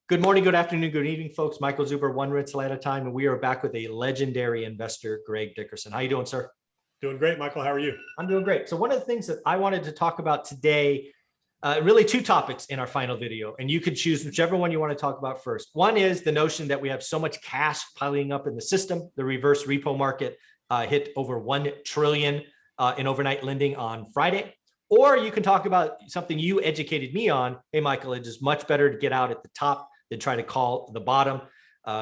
Good morning, good afternoon, good evening, folks. Michael Zuber, one rental at a time, and we are back with a legendary investor, Greg Dickerson. How you doing, sir? Doing great, Michael. How are you? I'm doing great. So one of the things that I wanted to talk about today, really two topics in our final video, and you could choose whichever one you want to talk about first. One is the notion that we have so much cash piling up in the system. The reverse repo market hit over 1 trillion in overnight lending on Friday. Or you can talk about something you educated me on. Hey, Michael, it is much better to get out at the top than try to call the bottom.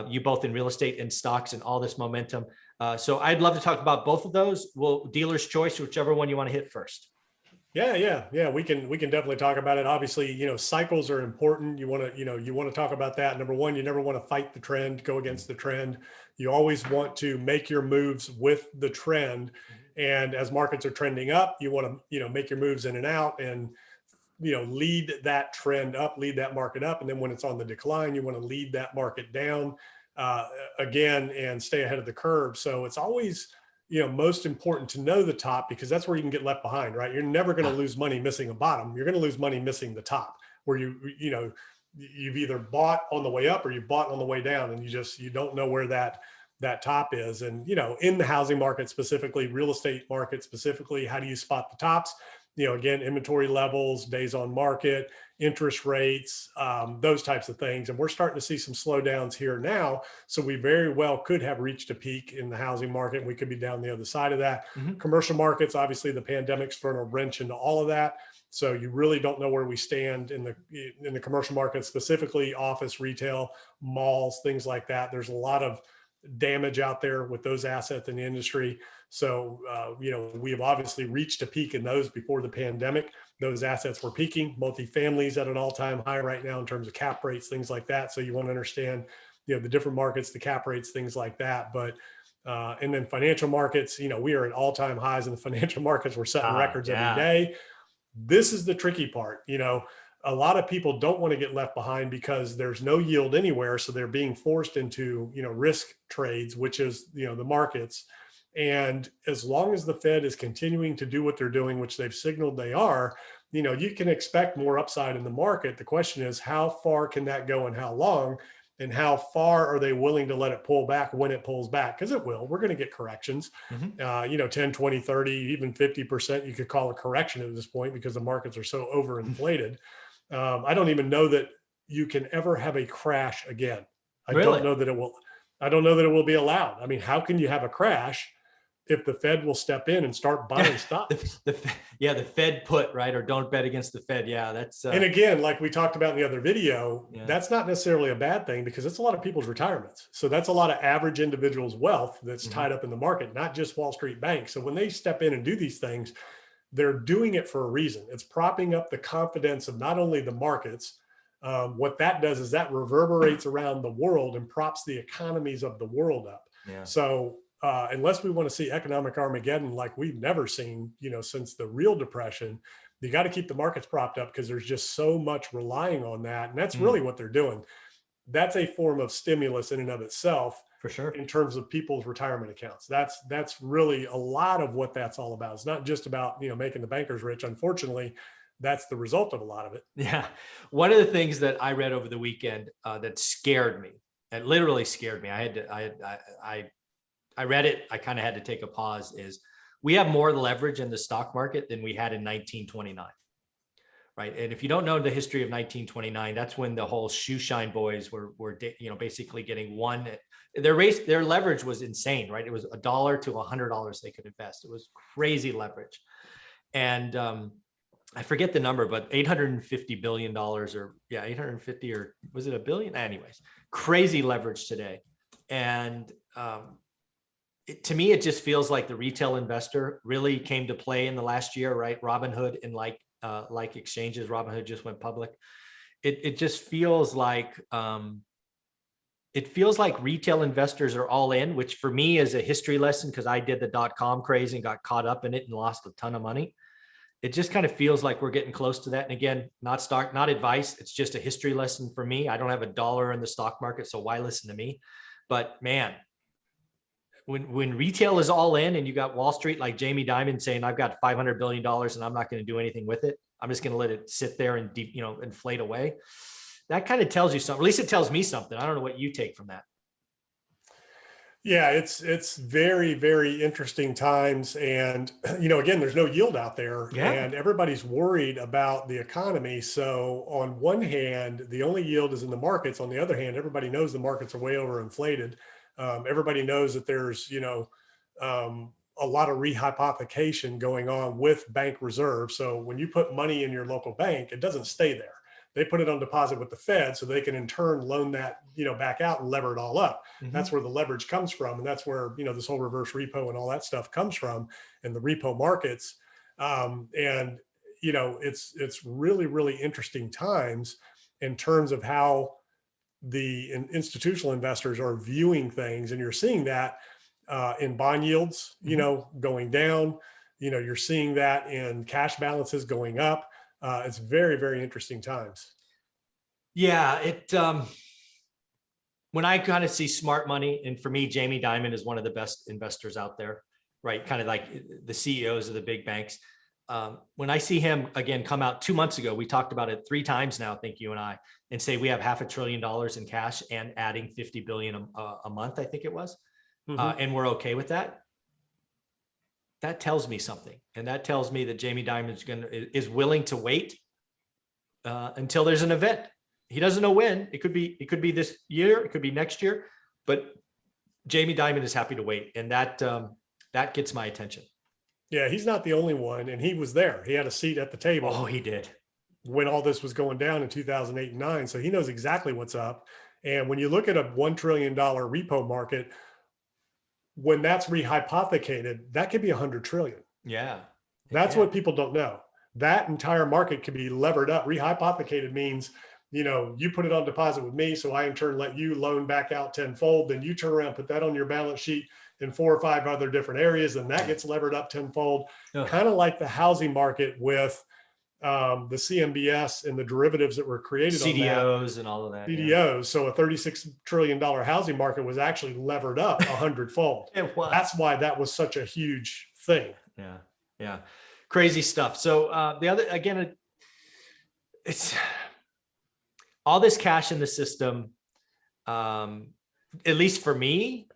You both in real estate and stocks and all this momentum. So I'd love to talk about both of those. Well, dealer's choice, whichever one you want to hit first. Yeah. We can definitely talk about it. Obviously, cycles are important. You want to talk about that. Number one, you never want to fight the trend, go against the trend. You always want to make your moves with the trend. And as markets are trending up, you want to, make your moves in and out and, lead that trend up, lead that market up. And then when it's on the decline, you want to lead that market down again and stay ahead of the curve. So it's always, most important to know the top, because that's where you can get left behind, right? You're never going to lose money missing a bottom. You're going to lose money missing the top, where you've either bought on the way up or you bought on the way down, and you don't know where that top is. And, in the housing market specifically, real estate market specifically, how do you spot the tops? Again, inventory levels, days on market, interest rates, those types of things. And we're starting to see some slowdowns here now. So we very well could have reached a peak in the housing market, and we could be down the other side of that. Commercial markets, obviously the pandemic's thrown a wrench into all of that. So you really don't know where we stand in the commercial market, specifically office, retail, malls, things like that. There's a lot of damage out there with those assets in the industry. So, we have obviously reached a peak in those before the pandemic. Those assets were peaking. Multifamilies at an all-time high right now in terms of cap rates, things like that. So you want to understand, the different markets, the cap rates, things like that. But, and then financial markets, we are at all-time highs in the financial markets. We're setting records every day. This is the tricky part. A lot of people don't want to get left behind because there's no yield anywhere. So they're being forced into, risk trades, which is, the markets. And as long as the Fed is continuing to do what they're doing, which they've signaled they are, you can expect more upside in the market. The question is, how far can that go and how long? And how far are they willing to let it pull back when it pulls back? Because it will. We're going to get corrections, 10, 20, 30, even 50%. You could call a correction at this point because the markets are so overinflated. I don't even know that you can ever have a crash again. I don't know that it will be allowed. I mean, how can you have a crash if the Fed will step in and start buying stocks? the Fed put, right? Or don't bet against the Fed. Yeah, that's. And again, like we talked about in the other video, that's not necessarily a bad thing because it's a lot of people's retirements. So that's a lot of average individuals' wealth that's tied up in the market, not just Wall Street banks. So when they step in and do these things, they're doing it for a reason. It's propping up the confidence of not only the markets. What that does is that reverberates around the world and props the economies of the world up. So unless we want to see economic Armageddon like we've never seen, since the real depression, you got to keep the markets propped up because there's just so much relying on that. And that's really what they're doing. That's a form of stimulus in and of itself, for sure, in terms of people's retirement accounts. That's really a lot of what that's all about. It's not just about, making the bankers rich. Unfortunately, that's the result of a lot of it. Yeah. One of the things that I read over the weekend that scared me, it literally scared me. I read it. I kind of had to take a pause. Is we have more leverage in the stock market than we had in 1929, right? And if you don't know the history of 1929, that's when the whole shoe shine boys were basically getting one. Their leverage was insane, right? It was $1 to $100 they could invest. It was crazy leverage, and I forget the number, but $850 billion, or 850, or was it a billion? Anyways, crazy leverage today, and to me, it just feels like the retail investor really came to play in the last year, right? Robinhood and like exchanges, Robinhood just went public. It just feels like retail investors are all in, which for me is a history lesson because I did the .com craze and got caught up in it and lost a ton of money. It just kind of feels like we're getting close to that. And again, not advice. It's just a history lesson for me. I don't have $1 in the stock market, so why listen to me? But man, when retail is all in and you got Wall Street like Jamie Dimon saying, I've got $500 billion and I'm not going to do anything with it. I'm just going to let it sit there and inflate away. that kind of tells you something. At least it tells me something. I don't know what you take from that. Yeah, it's very, very interesting times. And, again, there's no yield out there Yeah. and everybody's worried about the economy. So on one hand, the only yield is in the markets. On the other hand, everybody knows the markets are way overinflated. Everybody knows that there's, a lot of rehypothecation going on with bank reserves. So when you put money in your local bank, it doesn't stay there. They put it on deposit with the Fed so they can in turn loan that, back out and lever it all up. That's where the leverage comes from. And that's where, this whole reverse repo and all that stuff comes from in the repo markets. It's really, really interesting times in terms of how the institutional investors are viewing things. And you're seeing that in bond yields, going down, you're seeing that in cash balances going up. It's very, very interesting times. Yeah, when I kind of see smart money, and for me, Jamie Dimon is one of the best investors out there, right? Kind of like the CEOs of the big banks. When I see him again come out 2 months ago, we talked about it 3 times now, I think you and I, and say we have $500 billion in cash and adding 50 billion a month, I think it was, and we're okay with that. That tells me something, and that tells me that Jamie Dimon is willing to wait until there's an event. He doesn't know when. It could be this year, it could be next year, but Jamie Dimon is happy to wait, and that gets my attention. Yeah, he's not the only one, and he was there. He had a seat at the table. Oh, he did. When all this was going down in 2008 and 9, so he knows exactly what's up. And when you look at a $1 trillion repo market, when that's rehypothecated, that could be 100 trillion. Yeah. That's what people don't know. That entire market could be levered up. Rehypothecated means, you put it on deposit with me, so I in turn let you loan back out tenfold. Then you turn around, put that on your balance sheet in 4 or 5 other different areas, and that gets levered up tenfold. Kind of like the housing market with the CMBS and the derivatives that were created CDOs on that. and all of that. CDOs. Yeah. So a $36 trillion housing market was actually levered up 100-fold. It was. That's why that was such a huge thing. Yeah. Yeah. Crazy stuff. So the other, again, it's all this cash in the system, at least for me,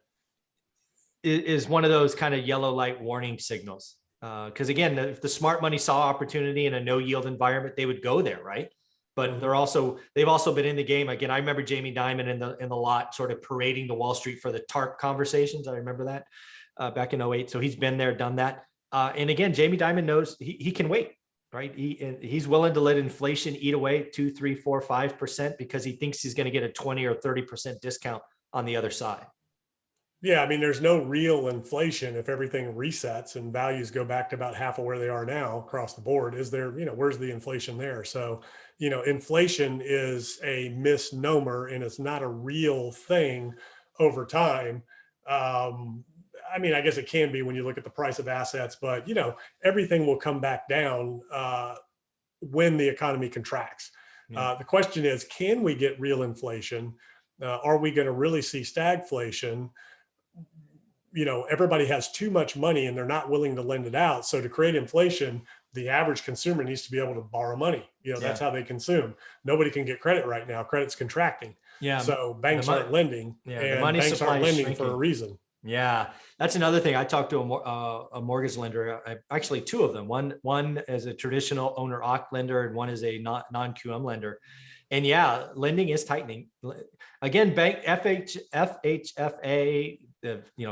is one of those kind of yellow light warning signals. Because again, if the smart money saw opportunity in a no yield environment, they would go there, right? But they've also been in the game. Again, I remember Jamie Dimon in the lot sort of parading to Wall Street for the TARP conversations. I remember that back in 08. So he's been there, done that. And again, Jamie Dimon knows he can wait, right? He's willing to let inflation eat away 2, 3, 4, 5% because he thinks he's going to get a 20 or 30% discount on the other side. Yeah, I mean, there's no real inflation if everything resets and values go back to about half of where they are now across the board. Is there, where's the inflation there? So, inflation is a misnomer and it's not a real thing over time. I mean, I guess it can be when you look at the price of assets, but, everything will come back down when the economy contracts. Yeah. The question is, can we get real inflation? Are we going to really see stagflation? Everybody has too much money and they're not willing to lend it out. So to create inflation, the average consumer needs to be able to borrow money. That's how they consume. Nobody can get credit right now. Credit's contracting. Yeah. So banks aren't lending. Yeah, and banks aren't lending for a reason. Yeah, that's another thing. I talked to a mortgage lender, actually 2 of them. One as a traditional owner-occ lender, and one is a non-QM lender. And yeah, lending is tightening. Again, bank FHFA,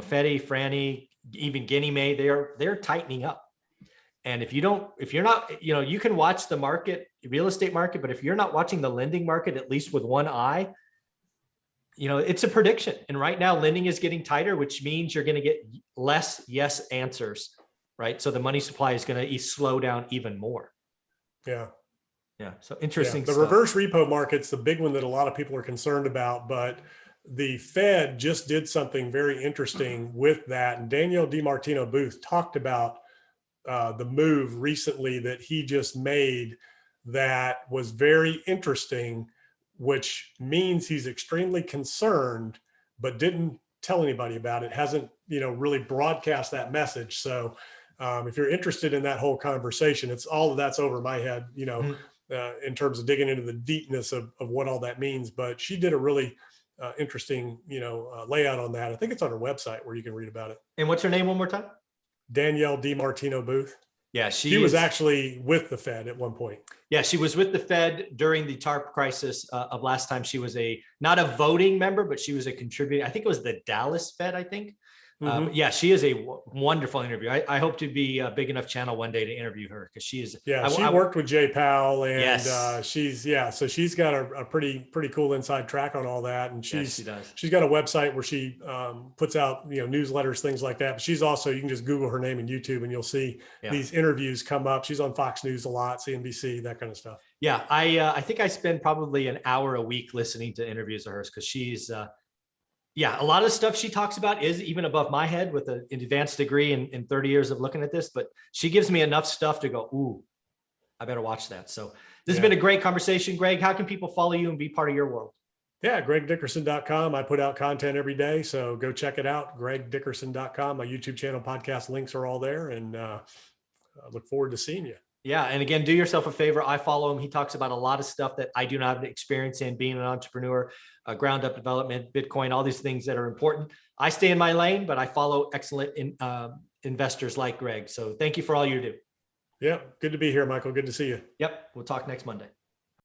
Freddie, Franny, even Ginnie Mae, they're tightening up. And if you're not, you can watch the market, real estate market, but if you're not watching the lending market, at least with one eye, it's a prediction. And right now lending is getting tighter, which means you're going to get less yes answers, right? So the money supply is going to slow down even more. Yeah. Yeah. So interesting. The reverse repo market's the big one that a lot of people are concerned about, but the Fed just did something very interesting with that. And Danielle DiMartino Booth talked about the move recently that he just made that was very interesting, which means he's extremely concerned, but didn't tell anybody about it, hasn't, really broadcast that message. So if you're interested in that whole conversation, it's all of that's over my head, in terms of digging into the deepness of what all that means. But she did a really interesting, layout on that. I think it's on her website where you can read about it. And what's her name one more time? Danielle DiMartino Booth. Yeah, she was actually with the Fed at one point. Yeah, she was with the Fed during the TARP crisis of last time. She was not a voting member, but she was a contributor. I think it was the Dallas Fed, I think. But yeah, she is a wonderful interview. I hope to be a big enough channel one day to interview her, because she is. Yeah, she worked with Jay Powell, and yes. So she's got a pretty cool inside track on all that, and Yes, she does. She's got a website where she puts out newsletters, things like that. But she's also, you can just Google her name in YouTube and you'll see these interviews come up. She's on Fox News a lot, CNBC, that kind of stuff. Yeah, I think I spend probably an hour a week listening to interviews of hers, because she's. Yeah, a lot of stuff she talks about is even above my head with an advanced degree in 30 years of looking at this, but she gives me enough stuff to go, ooh, I better watch that. So this has been a great conversation, Greg. How can people follow you and be part of your world? Yeah, gregdickerson.com. I put out content every day, so go check it out, gregdickerson.com. My YouTube channel, podcast links are all there, and I look forward to seeing you. Yeah. And again, do yourself a favor. I follow him. He talks about a lot of stuff that I do not have experience in, being an entrepreneur, ground up development, Bitcoin, all these things that are important. I stay in my lane, but I follow excellent investors like Greg. So thank you for all you do. Yeah. Good to be here, Michael. Good to see you. Yep. We'll talk next Monday.